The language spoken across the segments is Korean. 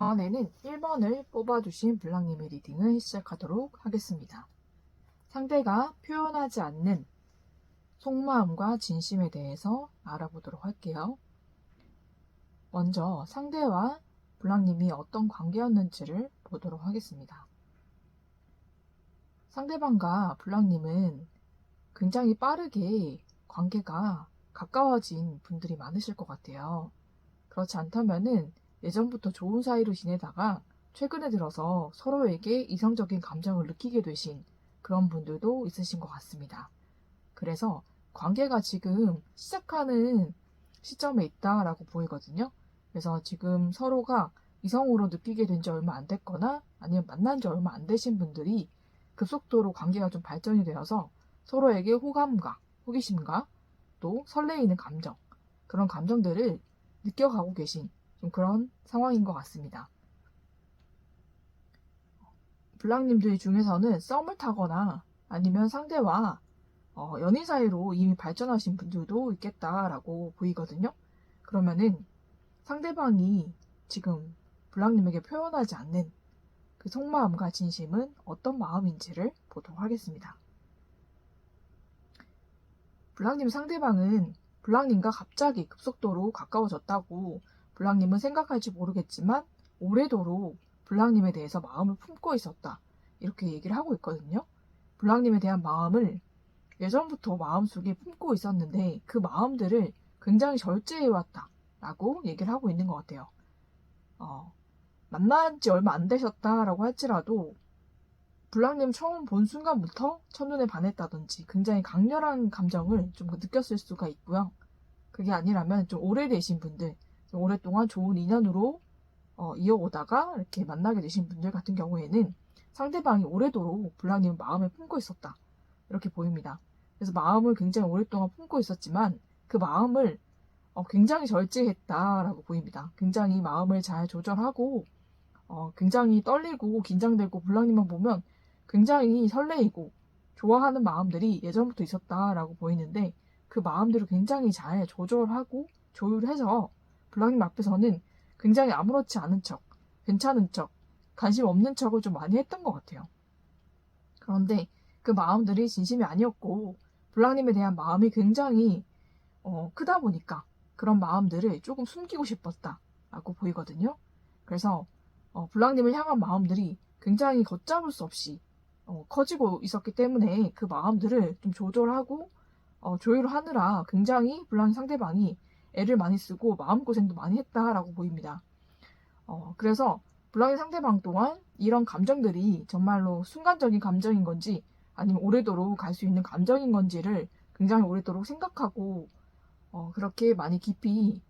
이번에는 1번을 뽑아주신 블랑님의 리딩을 시작하도록 하겠습니다. 상대가 표현하지 않는 속마음과 진심에 대해서 알아보도록 할게요. 먼저 상대와 블랑님이 어떤 관계였는지를 보도록 하겠습니다. 상대방과 블랑님은 굉장히 빠르게 관계가 가까워진 분들이 많으실 것 같아요. 그렇지 않다면은 예전부터 좋은 사이로 지내다가 최근에 들어서 서로에게 이성적인 감정을 느끼게 되신 그런 분들도 있으신 것 같습니다. 그래서 관계가 지금 시작하는 시점에 있다라고 보이거든요. 그래서 지금 서로가 이성으로 느끼게 된 지 얼마 안 됐거나 아니면 만난 지 얼마 안 되신 분들이 급속도로 관계가 좀 발전이 되어서 서로에게 호감과 호기심과 또 설레이는 감정, 그런 감정들을 느껴가고 계신 좀 그런 상황인 것 같습니다. 블랑님들 중에서는 썸을 타거나 아니면 상대와 연인 사이로 이미 발전하신 분들도 있겠다라고 보이거든요. 그러면은 상대방이 지금 블랑님에게 표현하지 않는 그 속마음과 진심은 어떤 마음인지를 보도록 하겠습니다. 블랑님 상대방은 블랑님과 갑자기 급속도로 가까워졌다고 블랑님은 생각할지 모르겠지만 오래도록 블랑님에 대해서 마음을 품고 있었다. 이렇게 얘기를 하고 있거든요. 블랑님에 대한 마음을 예전부터 마음속에 품고 있었는데 그 마음들을 굉장히 절제해왔다. 라고 얘기를 하고 있는 것 같아요. 만난 지 얼마 안 되셨다라고 할지라도 블랑님 처음 본 순간부터 첫눈에 반했다든지 굉장히 강렬한 감정을 좀 느꼈을 수가 있고요. 그게 아니라면 좀 오래되신 분들, 좀 오랫동안 좋은 인연으로 이어오다가 이렇게 만나게 되신 분들 같은 경우에는 상대방이 오래도록 블랑님은 마음을 품고 있었다. 이렇게 보입니다. 그래서 마음을 굉장히 오랫동안 품고 있었지만 그 마음을 굉장히 절제했다라고 보입니다. 굉장히 마음을 잘 조절하고 굉장히 떨리고 긴장되고 블랑님만 보면 굉장히 설레이고 좋아하는 마음들이 예전부터 있었다라고 보이는데 그 마음들을 굉장히 잘 조절하고 조율해서 블랑님 앞에서는 굉장히 아무렇지 않은 척, 괜찮은 척, 관심 없는 척을 좀 많이 했던 것 같아요. 그런데 그 마음들이 진심이 아니었고 블랑님에 대한 마음이 굉장히 크다 보니까 그런 마음들을 조금 숨기고 싶었다라고 보이거든요. 그래서 블랑님을 향한 마음들이 굉장히 걷잡을 수 없이 커지고 있었기 때문에 그 마음들을 좀 조절하고 조율하느라 굉장히 블랑 상대방이 애를 많이 쓰고 마음고생도 많이 했다라고 보입니다. 그래서 블랑의 상대방 또한 이런 감정들이 정말로 순간적인 감정인 건지 아니면 오래도록 갈 수 있는 감정인 건지를 굉장히 오래도록 생각하고 그렇게 많이 깊이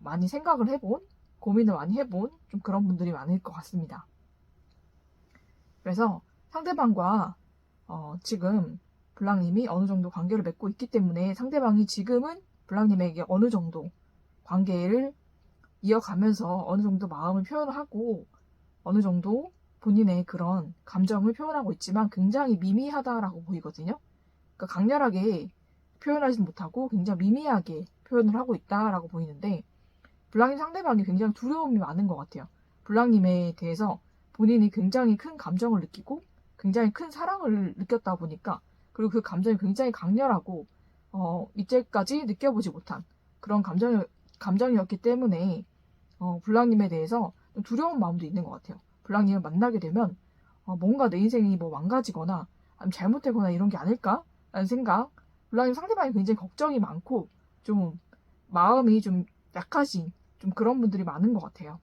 많이 생각을 해본, 고민을 많이 해본 좀 그런 분들이 많을 것 같습니다. 그래서 상대방과 지금 블랑님이 어느 정도 관계를 맺고 있기 때문에 상대방이 지금은 블랑님에게 어느 정도 관계를 이어가면서 어느 정도 마음을 표현하고 어느 정도 본인의 그런 감정을 표현하고 있지만 굉장히 미미하다라고 보이거든요. 그러니까 강렬하게 표현하지 못하고 굉장히 미미하게 표현을 하고 있다라고 보이는데 블랑님 상대방이 굉장히 두려움이 많은 것 같아요. 블랑님에 대해서 본인이 굉장히 큰 감정을 느끼고 굉장히 큰 사랑을 느꼈다 보니까 그리고 그 감정이 굉장히 강렬하고 이제까지 느껴보지 못한 그런 감정이었기 때문에 블랑님에 대해서 두려운 마음도 있는 것 같아요. 블랑님을 만나게 되면 뭔가 내 인생이 뭐 망가지거나 아니면 잘못되거나 이런 게 아닐까라는 생각. 블랑님 상대방이 굉장히 걱정이 많고 좀 마음이 좀 약하신 좀 그런 분들이 많은 것 같아요.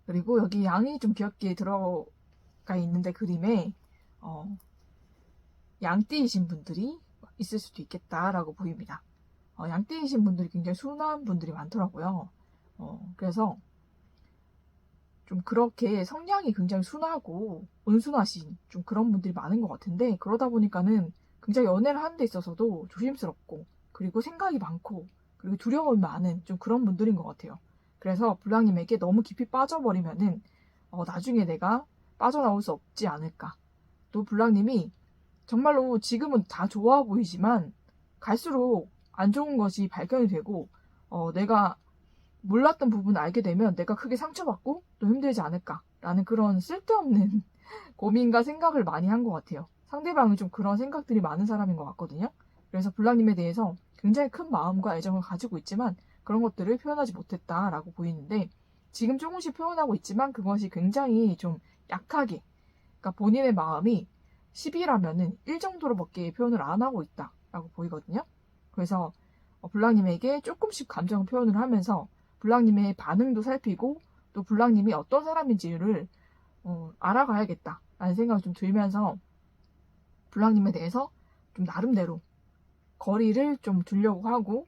그리고 여기 양이 좀 귀엽게 들어가 있는데 그림에 양띠이신 분들이 있을 수도 있겠다라고 보입니다. 양띠이신 분들이 굉장히 순한 분들이 많더라고요. 그래서 좀 그렇게 성향이 굉장히 순하고 온순하신 좀 그런 분들이 많은 것 같은데 그러다 보니까는 굉장히 연애를 하는 데 있어서도 조심스럽고 그리고 생각이 많고 그리고 두려움이 많은 좀 그런 분들인 것 같아요. 그래서 블랑님에게 너무 깊이 빠져버리면은 나중에 내가 빠져나올 수 없지 않을까. 또 블랑님이 정말로 지금은 다 좋아 보이지만 갈수록 안 좋은 것이 발견이 되고 내가 몰랐던 부분을 알게 되면 내가 크게 상처받고 또 힘들지 않을까라는 그런 쓸데없는 고민과 생각을 많이 한 것 같아요. 상대방이 좀 그런 생각들이 많은 사람인 것 같거든요. 그래서 블랑님에 대해서 굉장히 큰 마음과 애정을 가지고 있지만 그런 것들을 표현하지 못했다라고 보이는데 지금 조금씩 표현하고 있지만 그것이 굉장히 좀 약하게, 그러니까 본인의 마음이 10이라면은 1 정도로밖에 표현을 안 하고 있다라고 보이거든요. 그래서 블랑님에게 조금씩 감정 표현을 하면서 블랑님의 반응도 살피고 또 블랑님이 어떤 사람인지를 알아가야겠다라는 생각이 좀 들면서 블랑님에 대해서 좀 나름대로 거리를 좀 두려고 하고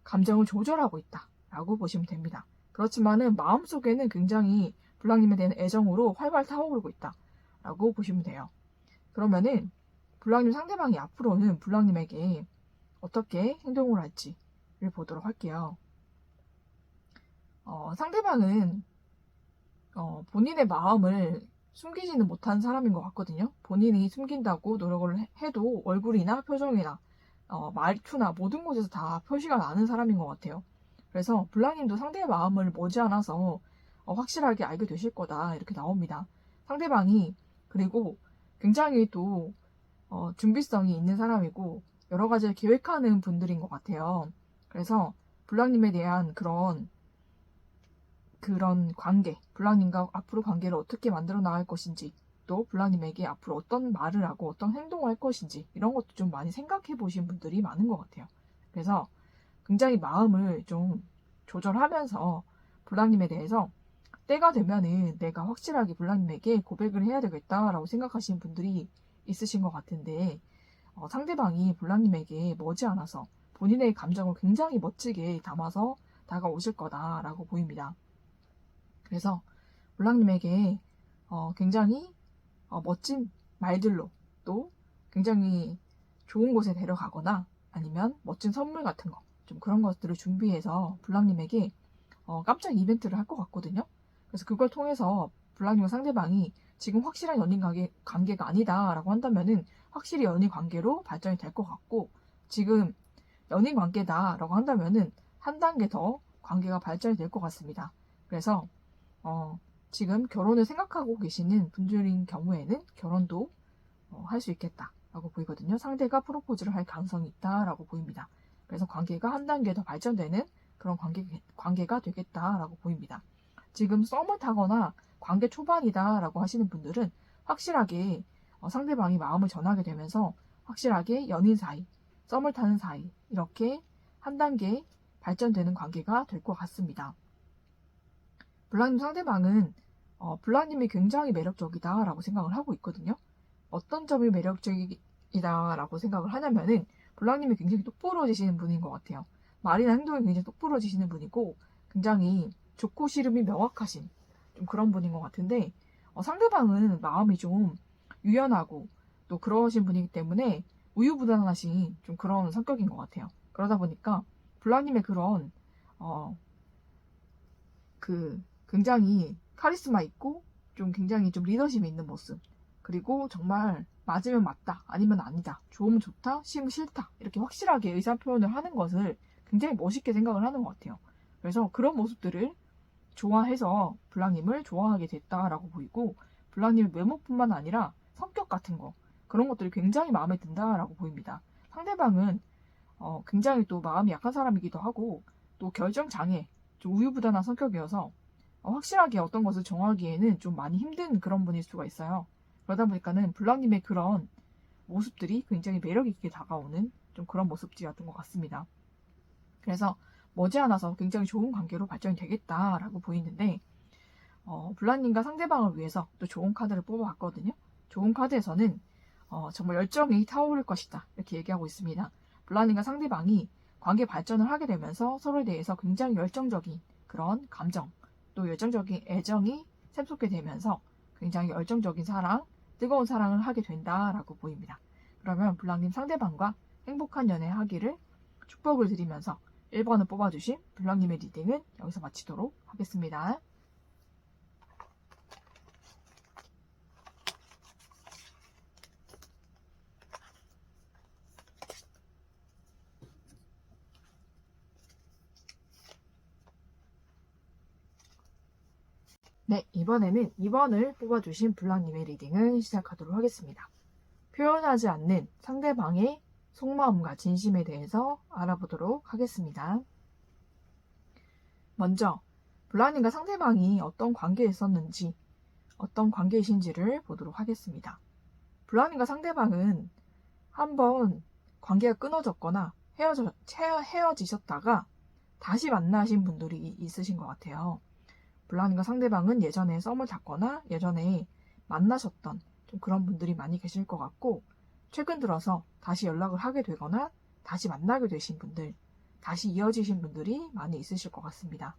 감정을 조절하고 있다라고 보시면 됩니다. 그렇지만은 마음속에는 굉장히 블랑님에 대한 애정으로 활발 타오르고 있다라고 보시면 돼요. 그러면은 블랑님 상대방이 앞으로는 블랑님에게 어떻게 행동을 할지를 보도록 할게요. 상대방은 본인의 마음을 숨기지는 못한 사람인 것 같거든요. 본인이 숨긴다고 노력을 해도 얼굴이나 표정이나 말투나 모든 곳에서 다 표시가 나는 사람인 것 같아요. 그래서 블랑님도 상대의 마음을 머지않아서 확실하게 알게 되실 거다 이렇게 나옵니다. 상대방이 그리고 굉장히 또 준비성이 있는 사람이고 여러 가지를 계획하는 분들인 것 같아요. 그래서 블랑님에 대한 그런 관계, 블랑님과 앞으로 관계를 어떻게 만들어 나갈 것인지, 또 블랑님에게 앞으로 어떤 말을 하고 어떤 행동을 할 것인지 이런 것도 좀 많이 생각해 보신 분들이 많은 것 같아요. 그래서 굉장히 마음을 좀 조절하면서 블랑님에 대해서 때가 되면은 내가 확실하게 블랑님에게 고백을 해야 되겠다라고 생각하시는 분들이 있으신 것 같은데 상대방이 블랑님에게 머지않아서 본인의 감정을 굉장히 멋지게 담아서 다가오실 거다라고 보입니다. 그래서 블랑님에게 굉장히 멋진 말들로 또 굉장히 좋은 곳에 데려가거나 아니면 멋진 선물 같은 거, 좀 그런 것들을 준비해서 블랑님에게 깜짝 이벤트를 할 것 같거든요. 그래서 그걸 통해서 블랑님과 상대방이 지금 확실한 연인 관계가 아니다라고 한다면은 확실히 연인 관계로 발전이 될 것 같고 지금 연인 관계다라고 한다면은 한 단계 더 관계가 발전이 될 것 같습니다. 그래서 지금 결혼을 생각하고 계시는 분들인 경우에는 결혼도 할 수 있겠다라고 보이거든요. 상대가 프로포즈를 할 가능성이 있다라고 보입니다. 그래서 관계가 한 단계 더 발전되는 그런 관계가 되겠다라고 보입니다. 지금 썸을 타거나 관계 초반이다라고 하시는 분들은 확실하게 상대방이 마음을 전하게 되면서 확실하게 연인 사이, 썸을 타는 사이 이렇게 한 단계 발전되는 관계가 될 것 같습니다. 블랑님 상대방은 블랑님이 굉장히 매력적이다라고 생각을 하고 있거든요. 어떤 점이 매력적이다라고 생각을 하냐면은 블랑님이 굉장히 똑부러지시는 분인 것 같아요. 말이나 행동이 굉장히 똑부러지시는 분이고 굉장히 좋고 싫음이 명확하신 좀 그런 분인 것 같은데 상대방은 마음이 좀 유연하고 또 그러신 분이기 때문에 우유부단하신 좀 그런 성격인 것 같아요. 그러다 보니까 블랑님의 그런 굉장히 카리스마 있고 좀 굉장히 좀 리더십이 있는 모습 그리고 정말 맞으면 맞다 아니면 아니다 좋으면 좋다 싫으면 싫다 이렇게 확실하게 의사표현을 하는 것을 굉장히 멋있게 생각을 하는 것 같아요. 그래서 그런 모습들을 좋아해서 블랑님을 좋아하게 됐다라고 보이고 블랑님의 외모뿐만 아니라 성격 같은 거 그런 것들이 굉장히 마음에 든다라고 보입니다. 상대방은 굉장히 또 마음이 약한 사람이기도 하고 또 결정장애 좀 우유부단한 성격이어서 확실하게 어떤 것을 정하기에는 좀 많이 힘든 그런 분일 수가 있어요. 그러다 보니까는 블랑님의 그런 모습들이 굉장히 매력있게 다가오는 좀 그런 모습들이었던 것 같습니다. 그래서 머지않아서 굉장히 좋은 관계로 발전이 되겠다라고 보이는데 블랑님과 상대방을 위해서 또 좋은 카드를 뽑아봤거든요. 좋은 카드에서는 정말 열정이 타오를 것이다 이렇게 얘기하고 있습니다. 블랑님과 상대방이 관계 발전을 하게 되면서 서로에 대해서 굉장히 열정적인 그런 감정 또 열정적인 애정이 샘솟게 되면서 굉장히 열정적인 사랑, 뜨거운 사랑을 하게 된다라고 보입니다. 그러면 블랑님 상대방과 행복한 연애 하기를 축복을 드리면서 1번을 뽑아주신 블랑님의 리딩은 여기서 마치도록 하겠습니다. 네, 이번에는 2번을 뽑아주신 블랑님의 리딩을 시작하도록 하겠습니다. 표현하지 않는 상대방의 속마음과 진심에 대해서 알아보도록 하겠습니다. 먼저 블랑님과 상대방이 어떤 관계에 있었는지, 어떤 관계이신지를 보도록 하겠습니다. 블랑님과 상대방은 한번 관계가 끊어졌거나 헤어지셨다가 다시 만나신 분들이 있으신 것 같아요. 블랑님과 상대방은 예전에 썸을 탔거나 예전에 만나셨던 좀 그런 분들이 많이 계실 것 같고, 최근 들어서 다시 연락을 하게 되거나 다시 만나게 되신 분들, 다시 이어지신 분들이 많이 있으실 것 같습니다.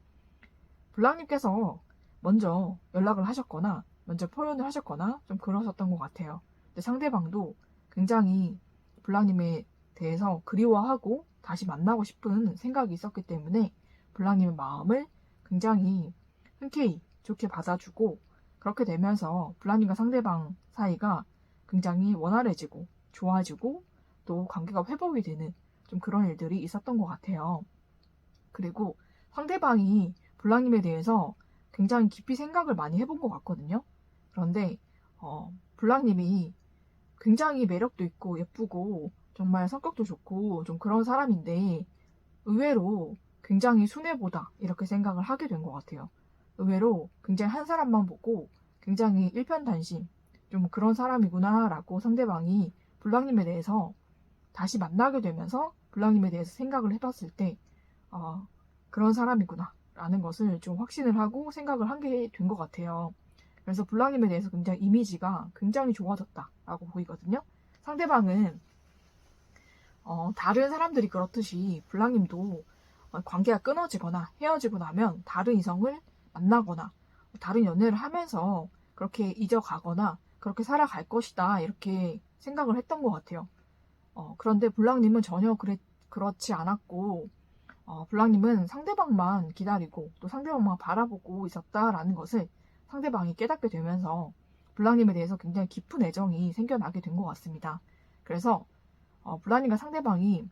블랑님께서 먼저 연락을 하셨거나 먼저 표현을 하셨거나 좀 그러셨던 것 같아요. 근데 상대방도 굉장히 블랑님에 대해서 그리워하고 다시 만나고 싶은 생각이 있었기 때문에 블랑님의 마음을 굉장히 흔쾌히 좋게 받아주고, 그렇게 되면서 블랑님과 상대방 사이가 굉장히 원활해지고 좋아지고 또 관계가 회복이 되는 좀 그런 일들이 있었던 것 같아요. 그리고 상대방이 블랑님에 대해서 굉장히 깊이 생각을 많이 해본 것 같거든요. 그런데 블랑님이 굉장히 매력도 있고 예쁘고 정말 성격도 좋고 좀 그런 사람인데 의외로 굉장히 순애보다 이렇게 생각을 하게 된 것 같아요. 의외로 굉장히 한 사람만 보고 굉장히 일편단심, 좀 그런 사람이구나 라고 상대방이 블랑님에 대해서 다시 만나게 되면서 블랑님에 대해서 생각을 해봤을 때 그런 사람이구나 라는 것을 좀 확신을 하고 생각을 하게 된 것 같아요. 그래서 블랑님에 대해서 굉장히 이미지가 굉장히 좋아졌다 라고 보이거든요. 상대방은 다른 사람들이 그렇듯이 블랑님도 관계가 끊어지거나 헤어지고 나면 다른 이성을 만나거나 다른 연애를 하면서 그렇게 잊어가거나 그렇게 살아갈 것이다 이렇게 생각을 했던 것 같아요. 그런데 블랑님은 전혀 그렇지 않았고 블랑님은 상대방만 기다리고 또 상대방만 바라보고 있었다라는 것을 상대방이 깨닫게 되면서 블랑님에 대해서 굉장히 깊은 애정이 생겨나게 된 것 같습니다. 그래서 블랑님과 상대방이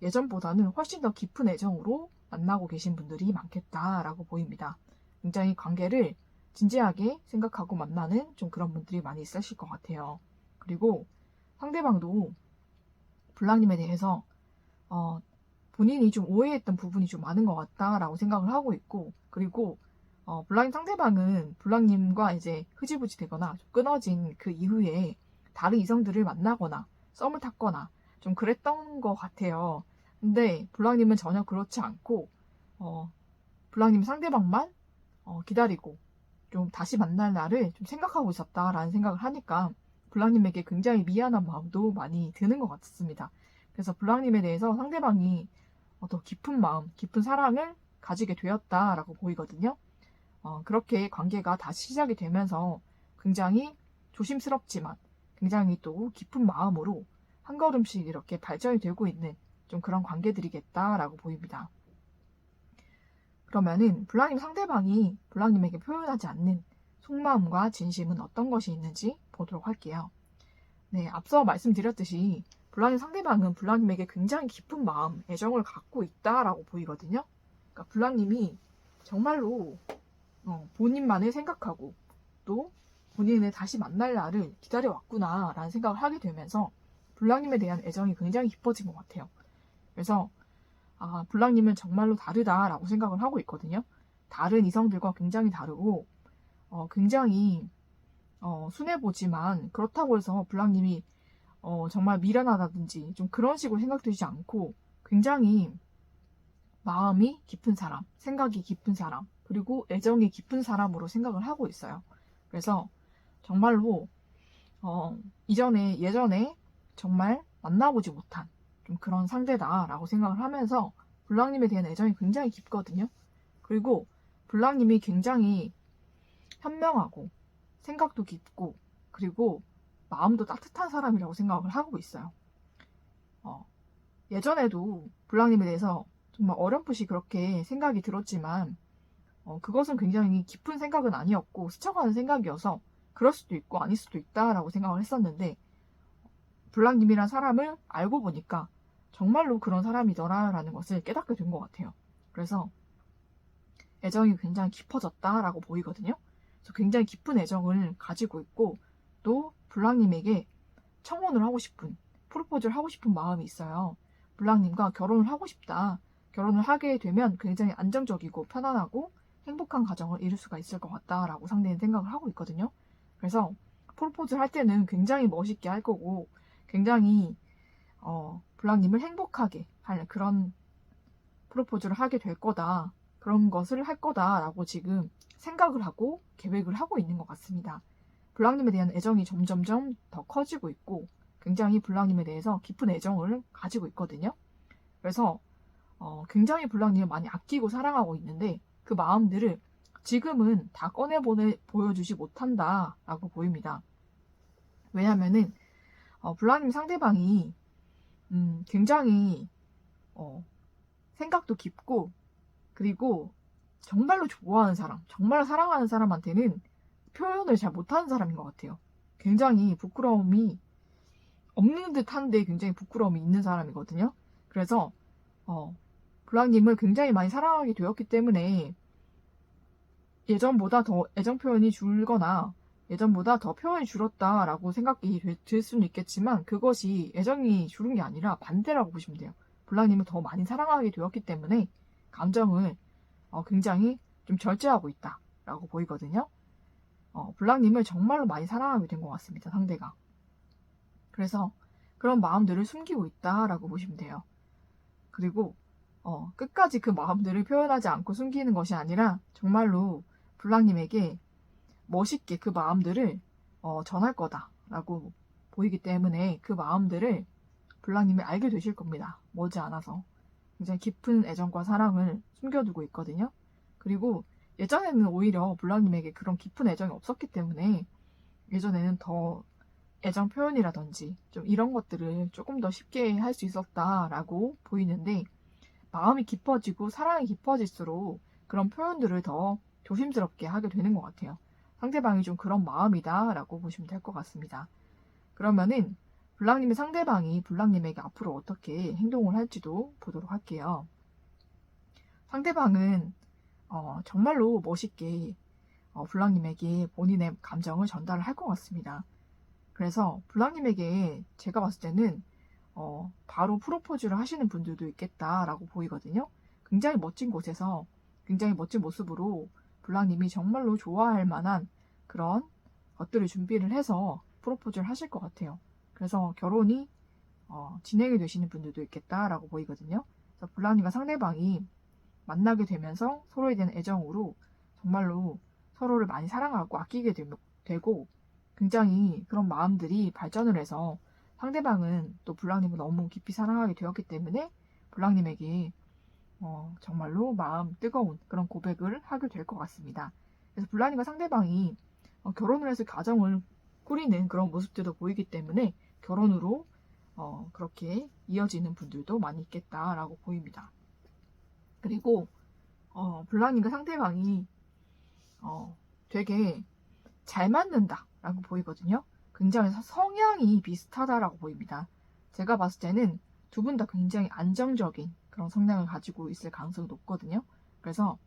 예전보다는 훨씬 더 깊은 애정으로 만나고 계신 분들이 많겠다라고 보입니다. 굉장히 관계를 진지하게 생각하고 만나는 좀 그런 분들이 많이 있으실 것 같아요. 그리고 상대방도 블랑님에 대해서 본인이 좀 오해했던 부분이 좀 많은 것 같다라고 생각을 하고 있고, 그리고 블랑님 상대방은 블랑님과 이제 흐지부지 되거나 끊어진 그 이후에 다른 이성들을 만나거나 썸을 탔거나 좀 그랬던 것 같아요. 근데 블랑님은 전혀 그렇지 않고 블랑님 상대방만 기다리고 좀 다시 만날 날을 좀 생각하고 있었다라는 생각을 하니까 블랑님에게 굉장히 미안한 마음도 많이 드는 것 같습니다. 그래서 블랑님에 대해서 상대방이 더 깊은 마음, 깊은 사랑을 가지게 되었다라고 보이거든요. 그렇게 관계가 다시 시작이 되면서 굉장히 조심스럽지만 굉장히 또 깊은 마음으로 한 걸음씩 이렇게 발전이 되고 있는 좀 그런 관계들이겠다라고 보입니다. 그러면은 블랑님 상대방이 블랑님에게 표현하지 않는 속마음과 진심은 어떤 것이 있는지 보도록 할게요. 네, 앞서 말씀드렸듯이 블랑님 상대방은 블랑님에게 굉장히 깊은 마음, 애정을 갖고 있다라고 보이거든요. 그러니까 블랑님이 정말로 본인만을 생각하고 또 본인을 다시 만날 날을 기다려왔구나 라는 생각을 하게 되면서 블랑님에 대한 애정이 굉장히 깊어진 것 같아요. 그래서 블랑님은 정말로 다르다라고 생각을 하고 있거든요. 다른 이성들과 굉장히 다르고 굉장히 순해보지만 그렇다고 해서 블랑님이 정말 미련하다든지 좀 그런 식으로 생각되지 않고 굉장히 마음이 깊은 사람, 생각이 깊은 사람, 그리고 애정이 깊은 사람으로 생각을 하고 있어요. 그래서 정말로 예전에 정말 만나보지 못한 좀 그런 상대다라고 생각을 하면서 블랑님에 대한 애정이 굉장히 깊거든요. 그리고 블랑님이 굉장히 현명하고 생각도 깊고 그리고 마음도 따뜻한 사람이라고 생각을 하고 있어요. 예전에도 블랑님에 대해서 정말 어렴풋이 그렇게 생각이 들었지만 그것은 굉장히 깊은 생각은 아니었고 스쳐가는 생각이어서 그럴 수도 있고 아닐 수도 있다라고 생각을 했었는데 블랑님이란 사람을 알고 보니까 정말로 그런 사람이더라라는 것을 깨닫게 된 것 같아요. 그래서 애정이 굉장히 깊어졌다라고 보이거든요. 그래서 굉장히 깊은 애정을 가지고 있고 또 블랑님에게 청혼을 하고 싶은, 프로포즈를 하고 싶은 마음이 있어요. 블랑님과 결혼을 하고 싶다. 결혼을 하게 되면 굉장히 안정적이고 편안하고 행복한 가정을 이룰 수가 있을 것 같다라고 상대는 생각을 하고 있거든요. 그래서 프로포즈를 할 때는 굉장히 멋있게 할 거고 굉장히 블랑님을 행복하게 할 그런 프로포즈를 하게 될 거다. 그런 것을 할 거다라고 지금 생각을 하고 계획을 하고 있는 것 같습니다. 블랑님에 대한 애정이 점점점 더 커지고 있고 굉장히 블랑님에 대해서 깊은 애정을 가지고 있거든요. 그래서 굉장히 블랑님을 많이 아끼고 사랑하고 있는데 그 마음들을 지금은 다 보여주지 못한다라고 보입니다. 왜냐하면은 블랑님 상대방이 굉장히 생각도 깊고 그리고 정말로 좋아하는 사람, 정말 사랑하는 사람한테는 표현을 잘 못하는 사람인 것 같아요. 굉장히 부끄러움이 없는 듯한데 굉장히 부끄러움이 있는 사람이거든요. 그래서 블랑님을 굉장히 많이 사랑하게 되었기 때문에 예전보다 더 애정 표현이 줄거나 예전보다 더 표현이 줄었다라고 생각이 들 수는 있겠지만 그것이 애정이 줄은 게 아니라 반대라고 보시면 돼요. 블랑님을 더 많이 사랑하게 되었기 때문에 감정을 굉장히 좀 절제하고 있다라고 보이거든요. 블랑님을 정말로 많이 사랑하게 된 것 같습니다. 상대가. 그래서 그런 마음들을 숨기고 있다라고 보시면 돼요. 그리고 끝까지 그 마음들을 표현하지 않고 숨기는 것이 아니라 정말로 블랑님에게 멋있게 그 마음들을 전할 거다라고 보이기 때문에 그 마음들을 블랑님이 알게 되실 겁니다. 머지않아서. 굉장히 깊은 애정과 사랑을 숨겨두고 있거든요. 그리고 예전에는 오히려 블랑님에게 그런 깊은 애정이 없었기 때문에 예전에는 더 애정 표현이라든지 좀 이런 것들을 조금 더 쉽게 할 수 있었다라고 보이는데 마음이 깊어지고 사랑이 깊어질수록 그런 표현들을 더 조심스럽게 하게 되는 것 같아요. 상대방이 좀 그런 마음이다라고 보시면 될 것 같습니다. 그러면은 블랑님의 상대방이 블랑님에게 앞으로 어떻게 행동을 할지도 보도록 할게요. 상대방은 정말로 멋있게 블랑님에게 본인의 감정을 전달을 할 것 같습니다. 그래서 블랑님에게 제가 봤을 때는 바로 프로포즈를 하시는 분들도 있겠다라고 보이거든요. 굉장히 멋진 곳에서 굉장히 멋진 모습으로 블랑님이 정말로 좋아할 만한 그런 것들을 준비를 해서 프로포즈를 하실 것 같아요. 그래서 결혼이 진행이 되시는 분들도 있겠다라고 보이거든요. 그래서 블랑님과 상대방이 만나게 되면서 서로에 대한 애정으로 정말로 서로를 많이 사랑하고 아끼게 되고 굉장히 그런 마음들이 발전을 해서 상대방은 또 블랑님을 너무 깊이 사랑하게 되었기 때문에 블랑님에게 정말로 마음 뜨거운 그런 고백을 하게 될 것 같습니다. 그래서 블랑님과 상대방이 결혼을 해서 가정을 꾸리는 그런 모습들도 보이기 때문에 결혼으로 그렇게 이어지는 분들도 많이 있겠다라고 보입니다. 그리고 블랑님과 상대방이 되게 잘 맞는다라고 보이거든요. 굉장히 성향이 비슷하다라고 보입니다. 제가 봤을 때는 두 분 다 굉장히 안정적인 그런 성향을 가지고 있을 가능성이 높거든요. 그래서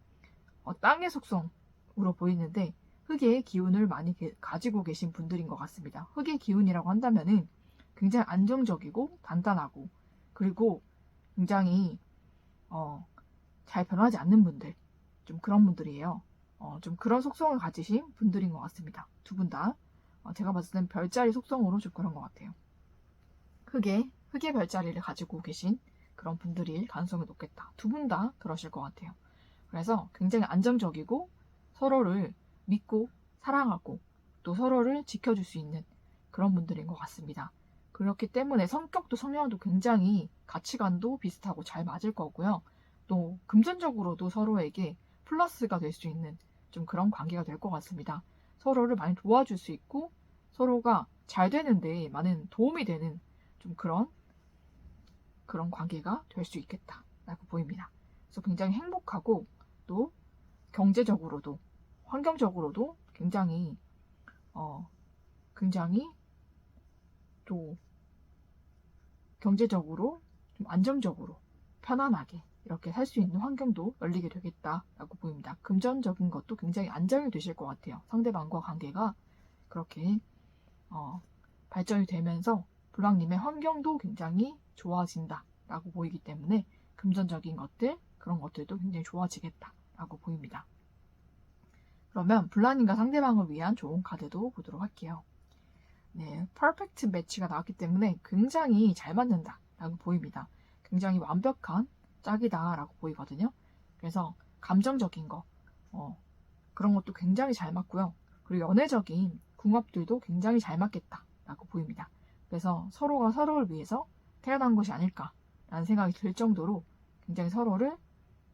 땅의 속성으로 보이는데 흑의 기운을 많이 가지고 계신 분들인 것 같습니다. 흑의 기운이라고 한다면은 굉장히 안정적이고 단단하고 그리고 굉장히 잘 변하지 않는 분들 좀 그런 분들이에요. 좀 그런 속성을 가지신 분들인 것 같습니다. 두 분 다. 제가 봤을 땐 별자리 속성으로 좀 그런 것 같아요. 흑의 별자리를 가지고 계신 그런 분들일 가능성이 높겠다. 두 분 다 그러실 것 같아요. 그래서 굉장히 안정적이고 서로를 믿고 사랑하고 또 서로를 지켜줄 수 있는 그런 분들인 것 같습니다. 그렇기 때문에 성격도 성향도 굉장히 가치관도 비슷하고 잘 맞을 거고요. 또 금전적으로도 서로에게 플러스가 될 수 있는 좀 그런 관계가 될 것 같습니다. 서로를 많이 도와줄 수 있고 서로가 잘 되는데 많은 도움이 되는 좀 그런 관계가 될 수 있겠다라고 보입니다. 그래서 굉장히 행복하고 또 경제적으로도 환경적으로도 굉장히 또 경제적으로 좀 안정적으로 편안하게 이렇게 살 수 있는 환경도 열리게 되겠다라고 보입니다. 금전적인 것도 굉장히 안정이 되실 것 같아요. 상대방과 관계가 그렇게 발전이 되면서 블랑님의 환경도 굉장히 좋아진다라고 보이기 때문에 금전적인 것들, 그런 것들도 굉장히 좋아지겠다라고 보입니다. 그러면 블랑님과 상대방을 위한 좋은 카드도 보도록 할게요. 네, 퍼펙트 매치가 나왔기 때문에 굉장히 잘 맞는다라고 보입니다. 굉장히 완벽한 짝이다라고 보이거든요. 그래서 감정적인 거, 그런 것도 굉장히 잘 맞고요. 그리고 연애적인 궁합들도 굉장히 잘 맞겠다라고 보입니다. 그래서 서로가 서로를 위해서 태어난 것이 아닐까라는 생각이 들 정도로 굉장히 서로를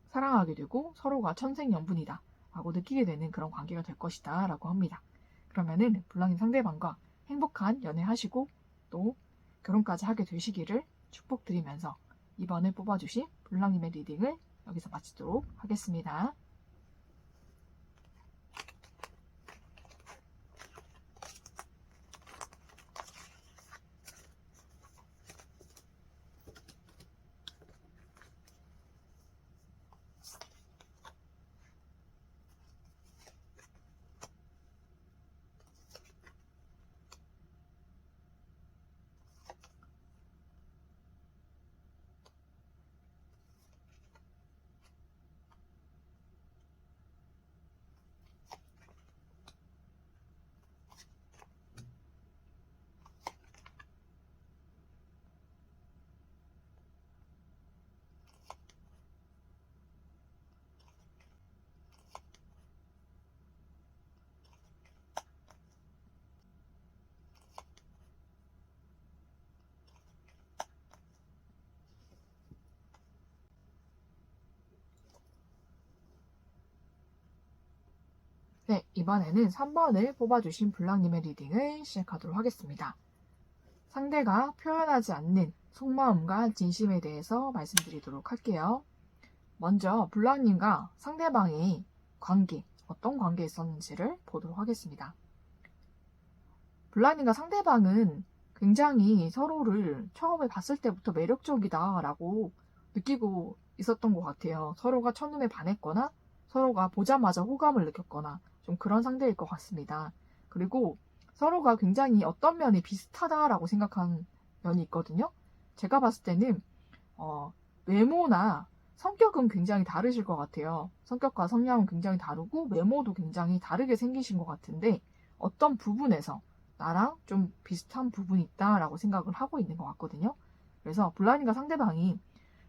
사랑하게 되고 서로가 천생연분이다 라고 느끼게 되는 그런 관계가 될 것이다 라고 합니다. 그러면은 블랑님 상대방과 행복한 연애하시고 또 결혼까지 하게 되시기를 축복드리면서 이번에 뽑아주신 블랑님의 리딩을 여기서 마치도록 하겠습니다. 네, 이번에는 3번을 뽑아주신 블랑님의 리딩을 시작하도록 하겠습니다. 상대가 표현하지 않는 속마음과 진심에 대해서 말씀드리도록 할게요. 먼저 블랑님과 상대방의 관계, 어떤 관계에 있었는지를 보도록 하겠습니다. 블랑님과 상대방은 굉장히 서로를 처음에 봤을 때부터 매력적이다라고 느끼고 있었던 것 같아요. 서로가 첫눈에 반했거나 서로가 보자마자 호감을 느꼈거나 좀 그런 상대일 것 같습니다. 그리고 서로가 굉장히 어떤 면이 비슷하다라고 생각한 면이 있거든요. 제가 봤을 때는 외모나 성격은 굉장히 다르실 것 같아요. 성격과 성향은 굉장히 다르고 외모도 굉장히 다르게 생기신 것 같은데 어떤 부분에서 나랑 좀 비슷한 부분이 있다라고 생각을 하고 있는 것 같거든요. 그래서 블랑님과 상대방이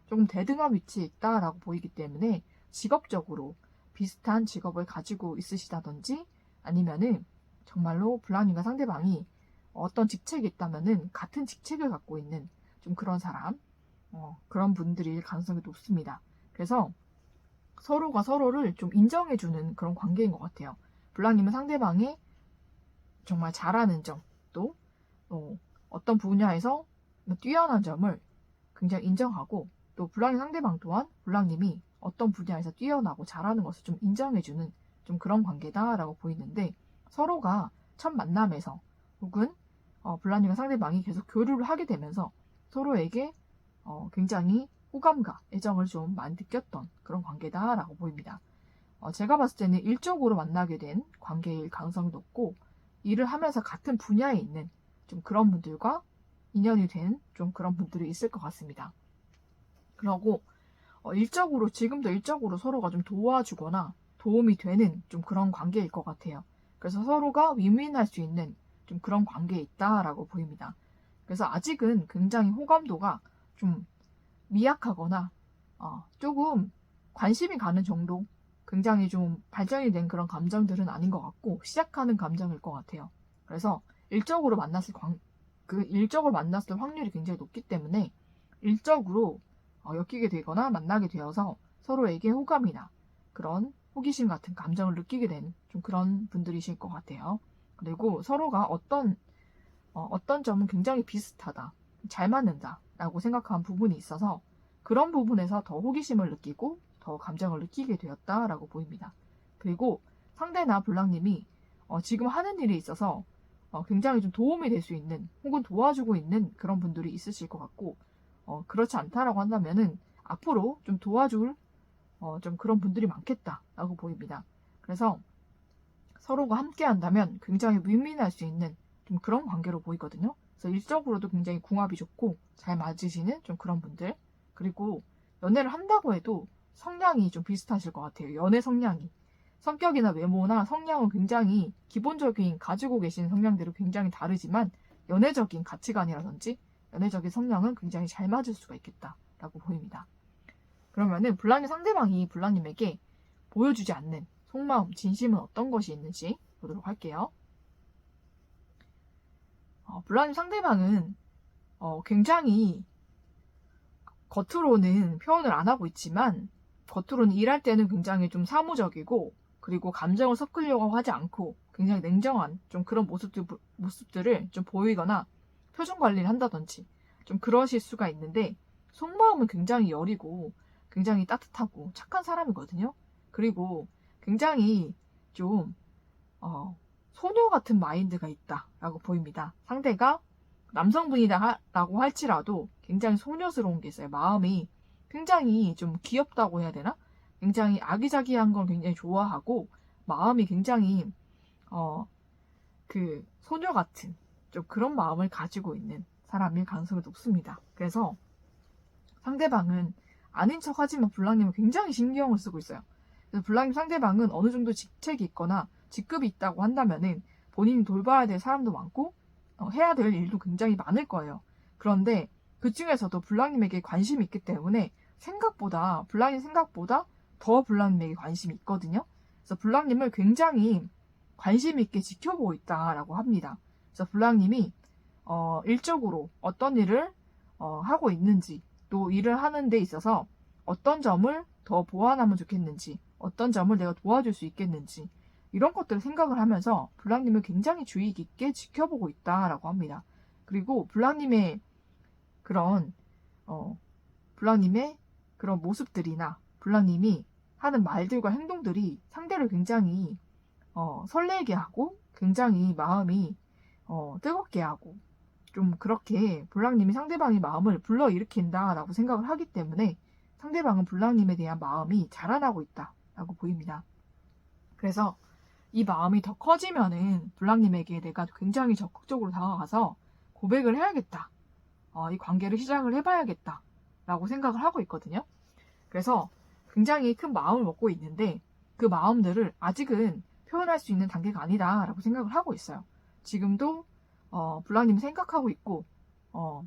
조금 대등한 위치에 있다라고 보이기 때문에 직업적으로 비슷한 직업을 가지고 있으시다든지 아니면은 정말로 블랑님과 상대방이 어떤 직책이 있다면은 같은 직책을 갖고 있는 좀 그런 사람, 그런 분들일 가능성이 높습니다. 그래서 서로가 서로를 좀 인정해주는 그런 관계인 것 같아요. 블랑님은 상대방의 정말 잘하는 점, 또 어떤 분야에서 뛰어난 점을 굉장히 인정하고 또 블랑님 상대방 또한 블랑님이 어떤 분야에서 뛰어나고 잘하는 것을 좀 인정해주는 좀 그런 관계다라고 보이는데 서로가 첫 만남에서 혹은 블랑님과 상대방이 계속 교류를 하게 되면서 서로에게 굉장히 호감과 애정을 좀 많이 느꼈던 그런 관계다라고 보입니다. 제가 봤을 때는 일적으로 만나게 된 관계일 가능성이 높고 일을 하면서 같은 분야에 있는 좀 그런 분들과 인연이 된 좀 그런 분들이 있을 것 같습니다. 그리고 지금도 일적으로 서로가 좀 도와주거나 도움이 되는 좀 그런 관계일 것 같아요. 그래서 서로가 윈윈할 수 있는 좀 그런 관계에 있다라고 보입니다. 그래서 아직은 굉장히 호감도가 좀 미약하거나 조금 관심이 가는 정도, 굉장히 좀 발전이 된 그런 감정들은 아닌 것 같고 시작하는 감정일 것 같아요. 그래서 일적으로 만났을 확률이 굉장히 높기 때문에 일적으로 엮이게 되거나 만나게 되어서 서로에게 호감이나 그런 호기심 같은 감정을 느끼게 된 좀 그런 분들이실 것 같아요. 그리고 서로가 어떤 점은 굉장히 비슷하다, 잘 맞는다라고 생각한 부분이 있어서 그런 부분에서 더 호기심을 느끼고 더 감정을 느끼게 되었다라고 보입니다. 그리고 상대나 블랑님이 지금 하는 일에 있어서 굉장히 좀 도움이 될 수 있는 혹은 도와주고 있는 그런 분들이 있으실 것 같고 그렇지 않다라고 한다면은 앞으로 좀 도와줄 좀 그런 분들이 많겠다라고 보입니다. 그래서 서로가 함께 한다면 굉장히 윈윈할 수 있는 좀 그런 관계로 보이거든요. 그래서 일적으로도 굉장히 궁합이 좋고 잘 맞으시는 좀 그런 분들. 그리고 연애를 한다고 해도 성향이 좀 비슷하실 것 같아요. 연애 성향이. 성격이나 외모나 성향은 굉장히 기본적인 가지고 계신 성향들은 굉장히 다르지만 연애적인 가치관이라든지 연애적인 성향은 굉장히 잘 맞을 수가 있겠다라고 보입니다. 그러면은 블라님 상대방이 블라님에게 보여주지 않는 속마음, 진심은 어떤 것이 있는지 보도록 할게요. 블라님 상대방은 굉장히 겉으로는 표현을 안 하고 있지만 겉으로는 일할 때는 굉장히 좀 사무적이고 그리고 감정을 섞으려고 하지 않고 굉장히 냉정한 좀 그런 모습들을 좀 보이거나 표정 관리를 한다든지 좀 그러실 수가 있는데 속마음은 굉장히 여리고 굉장히 따뜻하고 착한 사람이거든요. 그리고 굉장히 좀 소녀 같은 마인드가 있다라고 보입니다. 상대가 남성분이다라고 할지라도 굉장히 소녀스러운 게 있어요. 마음이 굉장히 좀 귀엽다고 해야 되나? 굉장히 아기자기한 걸 굉장히 좋아하고 마음이 굉장히 그 소녀 같은 좀 그런 마음을 가지고 있는 사람일 가능성이 높습니다. 그래서 상대방은 아닌 척하지만 블랑님은 굉장히 신경을 쓰고 있어요. 그래서 블랑님 상대방은 어느 정도 직책이 있거나 직급이 있다고 한다면은 본인이 돌봐야 될 사람도 많고 해야 될 일도 굉장히 많을 거예요. 그런데 그 중에서도 블랑님에게 관심이 있기 때문에 블랑님 생각보다 더 블랑님에게 관심이 있거든요. 그래서 블랑님을 굉장히 관심 있게 지켜보고 있다라고 합니다. 그래서 블랑님이 일적으로 어떤 일을 하고 있는지 또 일을 하는 데 있어서 어떤 점을 더 보완하면 좋겠는지 어떤 점을 내가 도와줄 수 있겠는지 이런 것들을 생각을 하면서 블랑님을 굉장히 주의 깊게 지켜보고 있다라고 합니다. 그리고 블랑님의 그런 블랑님의 그런 모습들이나 블랑님이 하는 말들과 행동들이 상대를 굉장히 설레게 하고 굉장히 마음이 뜨겁게 하고 좀 그렇게 블랑님이 상대방의 마음을 불러일으킨다라고 생각을 하기 때문에 상대방은 블랑님에 대한 마음이 자라나고 있다라고 보입니다. 그래서 이 마음이 더 커지면은 블랑님에게 내가 굉장히 적극적으로 다가가서 고백을 해야겠다. 이 관계를 시작을 해봐야겠다. 라고 생각을 하고 있거든요. 그래서 굉장히 큰 마음을 먹고 있는데 그 마음들을 아직은 표현할 수 있는 단계가 아니다. 라고 생각을 하고 있어요. 지금도 블랑님 생각하고 있고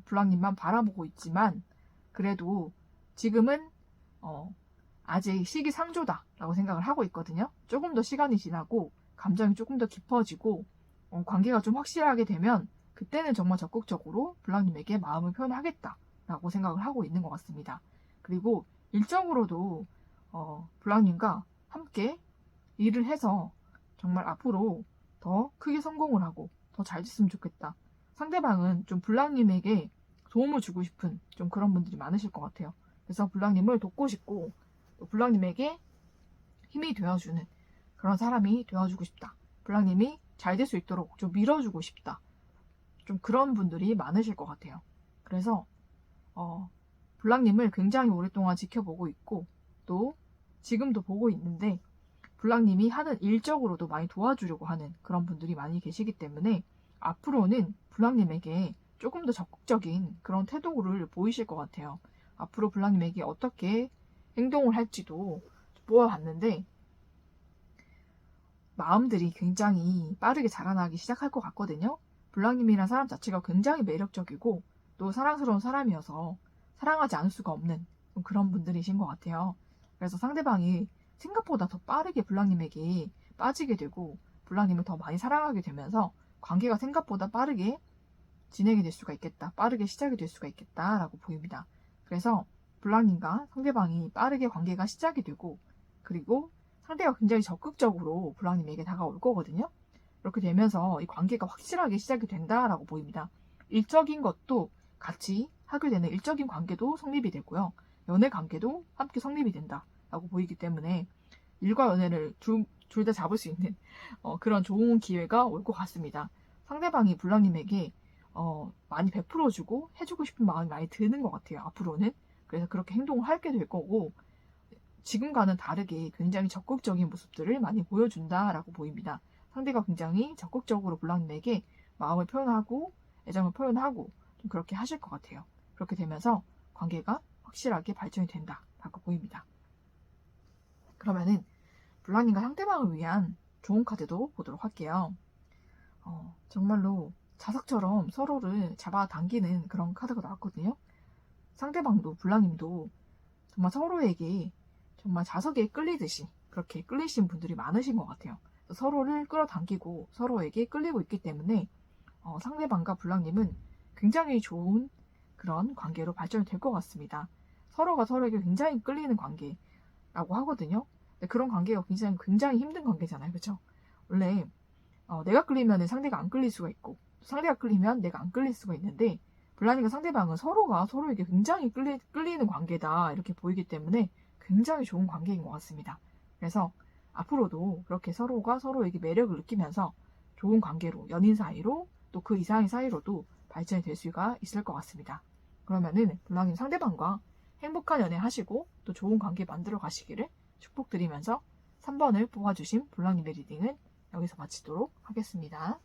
블랑님만 바라보고 있지만 그래도 지금은 아직 시기상조다라고 생각을 하고 있거든요. 조금 더 시간이 지나고 감정이 조금 더 깊어지고 관계가 좀 확실하게 되면 그때는 정말 적극적으로 블랑님에게 마음을 표현하겠다라고 생각을 하고 있는 것 같습니다. 그리고 일적으로도 블랑님과 함께 일을 해서 정말 앞으로 더 크게 성공을 하고 더 잘 됐으면 좋겠다. 상대방은 좀 블랑님에게 도움을 주고 싶은 좀 그런 분들이 많으실 것 같아요. 그래서 블랑님을 돕고 싶고 블랑님에게 힘이 되어주는 그런 사람이 되어주고 싶다. 블랑님이 잘 될 수 있도록 좀 밀어주고 싶다. 좀 그런 분들이 많으실 것 같아요. 그래서 블랑님을 굉장히 오랫동안 지켜보고 있고 또 지금도 보고 있는데 블랑님이 하는 일적으로도 많이 도와주려고 하는 그런 분들이 많이 계시기 때문에 앞으로는 블랑님에게 조금 더 적극적인 그런 태도를 보이실 것 같아요. 앞으로 블랑님에게 어떻게 행동을 할지도 보아봤는데 마음들이 굉장히 빠르게 자라나기 시작할 것 같거든요. 블랑님이란 사람 자체가 굉장히 매력적이고 또 사랑스러운 사람이어서 사랑하지 않을 수가 없는 그런 분들이신 것 같아요. 그래서 상대방이 생각보다 더 빠르게 블랑님에게 빠지게 되고 블랑님을 더 많이 사랑하게 되면서 관계가 생각보다 빠르게 진행이 될 수가 있겠다. 빠르게 시작이 될 수가 있겠다라고 보입니다. 그래서 블랑님과 상대방이 빠르게 관계가 시작이 되고 그리고 상대가 굉장히 적극적으로 블랑님에게 다가올 거거든요. 이렇게 되면서 이 관계가 확실하게 시작이 된다라고 보입니다. 일적인 것도 같이 하게 되는 일적인 관계도 성립이 되고요. 연애 관계도 함께 성립이 된다라고 보이기 때문에 일과 연애를 둘 다 잡을 수 있는 그런 좋은 기회가 올 것 같습니다. 상대방이 블랑님에게 많이 베풀어주고 해주고 싶은 마음이 많이 드는 것 같아요. 앞으로는. 그래서 그렇게 행동을 하게 될 거고 지금과는 다르게 굉장히 적극적인 모습들을 많이 보여준다라고 보입니다. 상대가 굉장히 적극적으로 블랑님에게 마음을 표현하고 애정을 표현하고 좀 그렇게 하실 것 같아요. 그렇게 되면서 관계가 확실하게 발전이 된다라고 보입니다. 그러면은 블랑님과 상대방을 위한 좋은 카드도 보도록 할게요. 정말로 자석처럼 서로를 잡아당기는 그런 카드가 나왔거든요. 상대방도 블랑님도 정말 서로에게 정말 자석에 끌리듯이 그렇게 끌리신 분들이 많으신 것 같아요. 서로를 끌어당기고 서로에게 끌리고 있기 때문에 상대방과 블랑님은 굉장히 좋은 그런 관계로 발전이 될 것 같습니다. 서로가 서로에게 굉장히 끌리는 관계라고 하거든요. 근데 그런 관계가 굉장히 힘든 관계잖아요. 그렇죠? 원래 내가 끌리면 상대가 안 끌릴 수가 있고 상대가 끌리면 내가 안 끌릴 수가 있는데 블랑님과 상대방은 서로가 서로에게 굉장히 끌리는 관계다 이렇게 보이기 때문에 굉장히 좋은 관계인 것 같습니다. 그래서 앞으로도 그렇게 서로가 서로에게 매력을 느끼면서 좋은 관계로 연인 사이로 또 그 이상의 사이로도 발전이 될 수가 있을 것 같습니다. 그러면은 블랑님 상대방과 행복한 연애 하시고 또 좋은 관계 만들어 가시기를 축복드리면서 3번을 뽑아주신 블랑님의 리딩은 여기서 마치도록 하겠습니다.